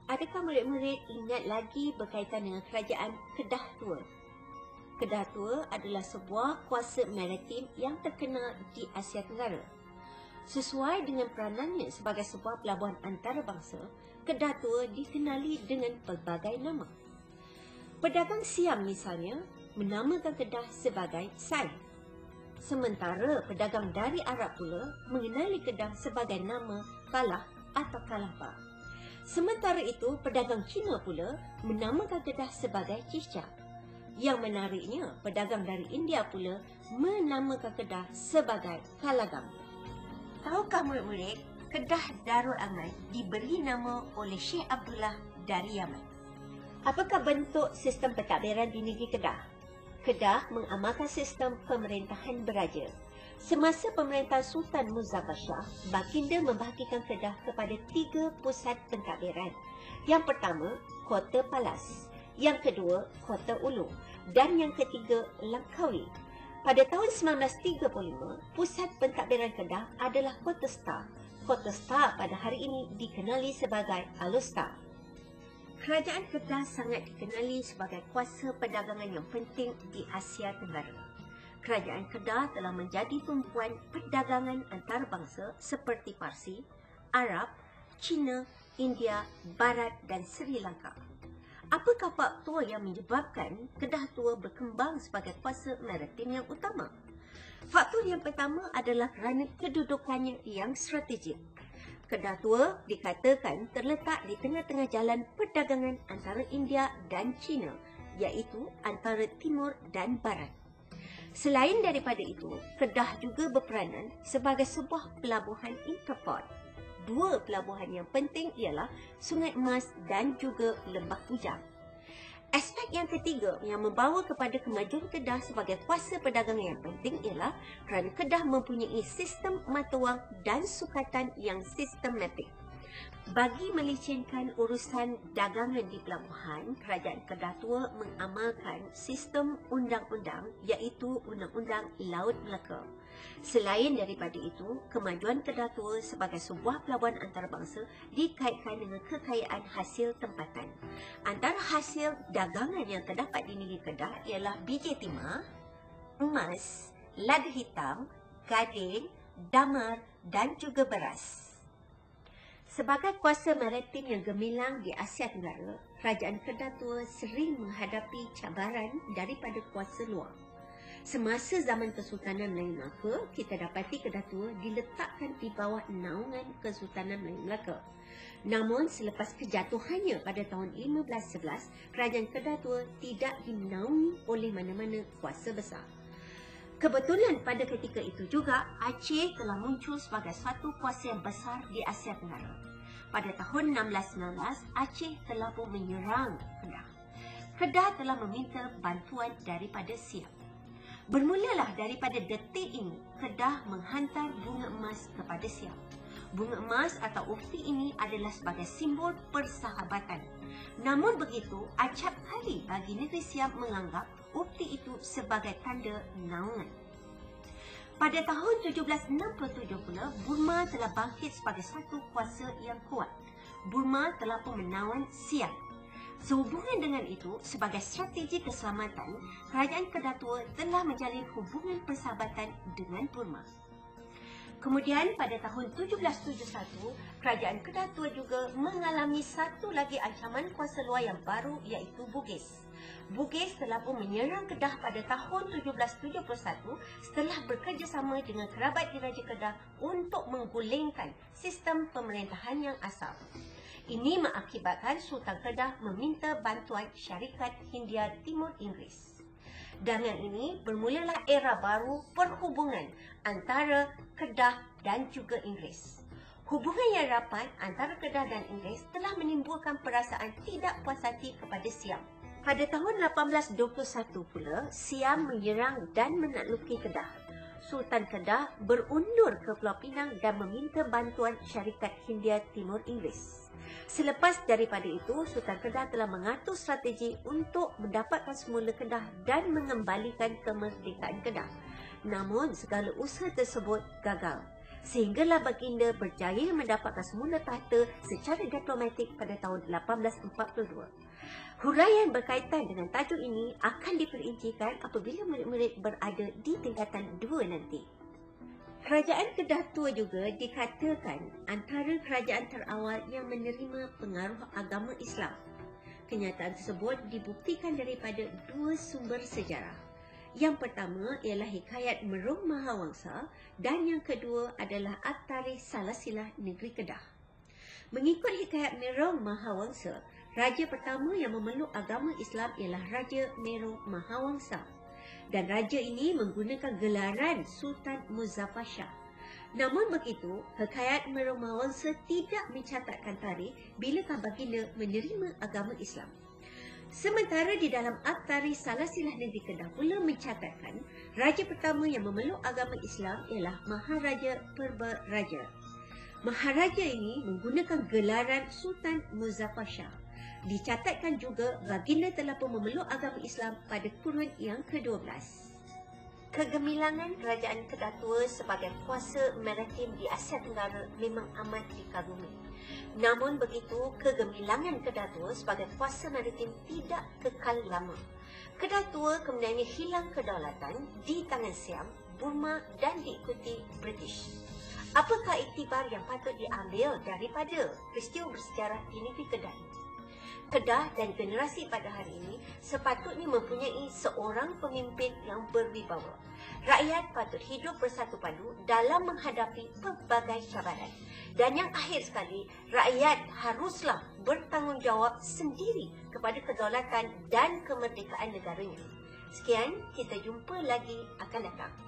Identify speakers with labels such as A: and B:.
A: Adakah murid-murid ingat lagi berkaitan dengan kerajaan Kedah Tua? Kedah Tua adalah sebuah kuasa maritim yang terkenal di Asia Tenggara. Sesuai dengan peranannya sebagai sebuah pelabuhan antarabangsa, Kedah Tua dikenali dengan pelbagai nama. Pedagang Siam misalnya menamakan Kedah sebagai Sai. Sementara pedagang dari Arab pula mengenali Kedah sebagai nama Kalah atau Kalapa. Sementara itu, pedagang Cina pula menamakan Kedah sebagai Chicha. Yang menariknya, pedagang dari India pula menamakan Kedah sebagai Kalagam. Tahukah murid-murid, Kedah Darul Aman diberi nama oleh Syekh Abdullah dari Yaman. Apakah bentuk sistem pentadbiran di negeri Kedah? Kedah mengamalkan sistem pemerintahan beraja. Semasa pemerintahan Sultan Muzaffar Shah, baginda membahagikan Kedah kepada 3 pusat pentadbiran. Yang pertama, Kota Palas. Yang kedua, Kota Ulung. Dan yang ketiga, Langkawi. Pada tahun 1935, pusat pentadbiran Kedah adalah Kota Star. Kota Star pada hari ini dikenali sebagai Alor. Kerajaan Kedah sangat dikenali sebagai kuasa perdagangan yang penting di Asia Tenggara. Kerajaan Kedah telah menjadi tumpuan perdagangan antarabangsa seperti Parsi, Arab, Cina, India, Barat dan Sri Lanka. Apakah faktor yang menyebabkan Kedah Tua berkembang sebagai kuasa maritim yang utama? Faktor yang pertama adalah kerana kedudukannya yang strategik. Kedah Tua dikatakan terletak di tengah-tengah jalan perdagangan antara India dan China, iaitu antara timur dan barat. Selain daripada itu, Kedah juga berperanan sebagai sebuah pelabuhan interport. 2 pelabuhan yang penting ialah Sungai Emas dan juga Lembah Bujang. Aspek yang ketiga yang membawa kepada kemajuan Kedah sebagai kuasa perdagangan yang penting ialah kerana Kedah mempunyai sistem mata wang dan sukatan yang sistematik. Bagi melicinkan urusan dagangan di pelabuhan, Kerajaan Kedah Tua mengamalkan sistem undang-undang iaitu Undang-Undang Laut Melaka. Selain daripada itu, kemajuan Kedah Tua sebagai sebuah pelabuhan antarabangsa dikaitkan dengan kekayaan hasil tempatan. Antara hasil dagangan yang terdapat di negeri Kedah ialah biji timah, emas, lada hitam, gading, damar dan juga beras. Sebagai kuasa maritim yang gemilang di Asia Tenggara, Kerajaan Kedah Tua sering menghadapi cabaran daripada kuasa luar. Semasa zaman Kesultanan Melayu Melaka, kita dapati Kedah Tua diletakkan di bawah naungan Kesultanan Melayu Melaka. Namun, selepas kejatuhannya pada tahun 1511, Kerajaan Kedah Tua tidak dinaungi oleh mana-mana kuasa besar. Kebetulan pada ketika itu juga, Aceh telah muncul sebagai suatu kuasa yang besar di Asia Tenggara. Pada tahun 1619, Aceh telah pun menyerang Kedah. Kedah telah meminta bantuan daripada Siam. Bermulalah daripada detik ini, Kedah menghantar bunga emas kepada Siam. Bunga emas atau ukti ini adalah sebagai simbol persahabatan. Namun begitu, acap kali bagi negeri Siam menganggap ukti itu sebagai tanda naungan. Pada tahun 1767 pula, Burma telah bangkit sebagai satu kuasa yang kuat. Burma telah pun menawan Siam. Sehubungan dengan itu, sebagai strategi keselamatan, Kerajaan Kedah Tua telah menjalin hubungan persahabatan dengan Burma. Kemudian pada tahun 1771, Kerajaan Kedah Tua juga mengalami satu lagi ancaman kuasa luar yang baru iaitu Bugis. Bugis telah pun menyerang Kedah pada tahun 1771 setelah bekerjasama dengan kerabat diraja Kedah untuk menggulingkan sistem pemerintahan yang asal. Ini mengakibatkan Sultan Kedah meminta bantuan Syarikat Hindia Timur Inggeris. Dengan ini bermulalah era baru perhubungan antara Kedah dan juga Inggeris. Hubungan yang rapat antara Kedah dan Inggeris telah menimbulkan perasaan tidak puas hati kepada Siam. Pada tahun 1821 pula, Siam menyerang dan menakluki Kedah. Sultan Kedah berundur ke Pulau Pinang dan meminta bantuan Syarikat Hindia Timur Inggeris. Selepas daripada itu, Sultan Kedah telah mengatur strategi untuk mendapatkan semula Kedah dan mengembalikan kemerdekaan Kedah. Namun, segala usaha tersebut gagal. sehinggalah baginda berjaya mendapatkan semula tahta secara diplomatik pada tahun 1842. Huraian berkaitan dengan tajuk ini akan diperincikan apabila murid-murid berada di tingkatan 2 nanti. Kerajaan Kedah Tua juga dikatakan antara kerajaan terawal yang menerima pengaruh agama Islam. Kenyataan tersebut dibuktikan daripada 2 sumber sejarah. Yang pertama ialah hikayat Merung Mahawangsa dan yang kedua adalah At-Tarikh Salasilah Negeri Kedah. Mengikut hikayat Merung Mahawangsa, raja pertama yang memeluk agama Islam ialah Raja Merung Mahawangsa. Dan raja ini menggunakan gelaran Sultan Muzaffar Shah. Namun begitu, hikayat Merung Mahawangsa tidak mencatatkan tarikh bilakah baginda menerima agama Islam. Sementara di dalam At-Tarikh Salasilah Negeri Kedah pula mencatatkan raja pertama yang memeluk agama Islam ialah Maharaja Purbaraja. Maharaja ini menggunakan gelaran Sultan Muzaffar Shah. Dicatatkan juga baginda telah pun memeluk agama Islam pada kurun yang ke-12. Kegemilangan kerajaan Kedah Tua sebagai kuasa maritim di Asia Tenggara memang amat dikagumi. Namun begitu, kegemilangan Kedah Tua sebagai kuasa maritim tidak kekal lama. Kedah Tua kemudian hilang kedaulatan di tangan Siam, Burma dan diikuti British. Apakah iktibar yang patut diambil daripada peristiwa bersejarah di negeri Kedah ini? Kedah dan generasi pada hari ini sepatutnya mempunyai seorang pemimpin yang berwibawa. Rakyat patut hidup bersatu padu dalam menghadapi pelbagai cabaran. Dan yang akhir sekali, rakyat haruslah bertanggungjawab sendiri kepada kedaulatan dan kemerdekaan negaranya. Sekian, kita jumpa lagi akan datang.